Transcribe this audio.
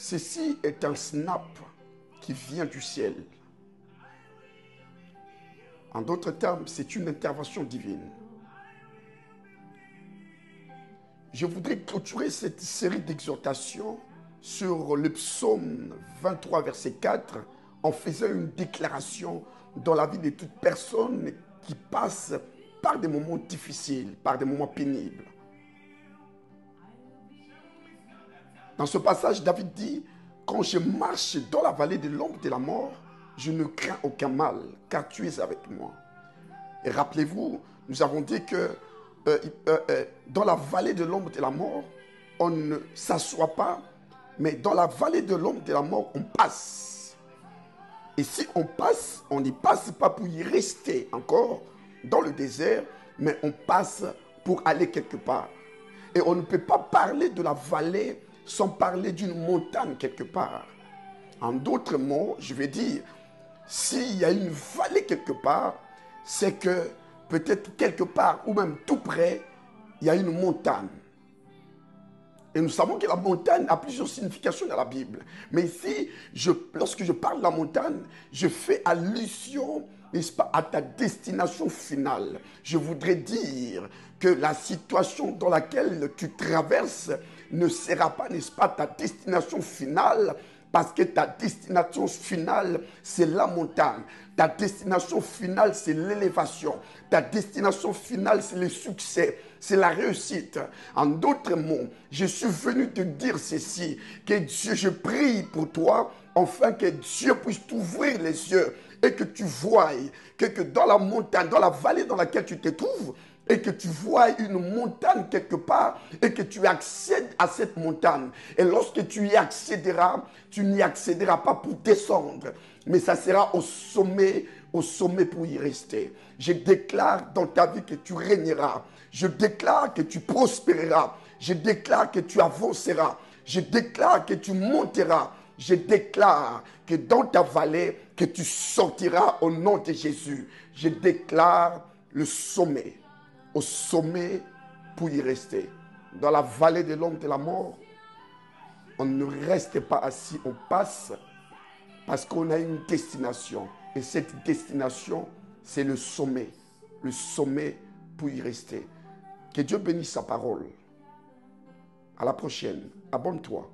Ceci est un snap qui vient du ciel. En d'autres termes, c'est une intervention divine. Je voudrais clôturer cette série d'exhortations sur le psaume 23, verset 4, en faisant une déclaration dans la vie de toute personne qui passe par des moments difficiles, par des moments pénibles. Dans ce passage, David dit, « Quand je marche dans la vallée de l'ombre de la mort, je ne crains aucun mal, car tu es avec moi. » Et rappelez-vous, nous avons dit que dans la vallée de l'ombre de la mort, on ne s'assoit pas, mais dans la vallée de l'ombre de la mort, on passe. Et si on passe, on n'y passe pas pour y rester encore dans le désert, mais on passe pour aller quelque part. Et on ne peut pas parler de la vallée sans parler d'une montagne quelque part. En d'autres mots, je vais dire, s'il y a une vallée quelque part, c'est que peut-être quelque part ou même tout près, il y a une montagne. Et nous savons que la montagne a plusieurs significations dans la Bible. Mais ici, lorsque je parle de la montagne, je fais allusion, n'est-ce pas, à ta destination finale. Je voudrais dire que la situation dans laquelle tu traverses ne sera pas, n'est-ce pas, ta destination finale, parce que ta destination finale, c'est la montagne. Ta destination finale, c'est l'élévation. Ta destination finale, c'est le succès, c'est la réussite. En d'autres mots, je suis venu te dire ceci, que Dieu, je prie pour toi, afin que Dieu puisse t'ouvrir les yeux et que tu voies que dans la montagne, dans la vallée dans laquelle tu te trouves, et que tu vois une montagne quelque part et que tu accèdes à cette montagne. Et lorsque tu y accéderas, tu n'y accéderas pas pour descendre, mais ça sera au sommet pour y rester. Je déclare dans ta vie que tu régneras. Je déclare que tu prospéreras. Je déclare que tu avanceras. Je déclare que tu monteras. Je déclare que dans ta vallée, que tu sortiras au nom de Jésus. Je déclare le sommet. Au sommet pour y rester. Dans la vallée de l'ombre de la mort, on ne reste pas assis, on passe parce qu'on a une destination. Et cette destination, c'est le sommet. Le sommet pour y rester. Que Dieu bénisse sa parole. À la prochaine. Abonne-toi.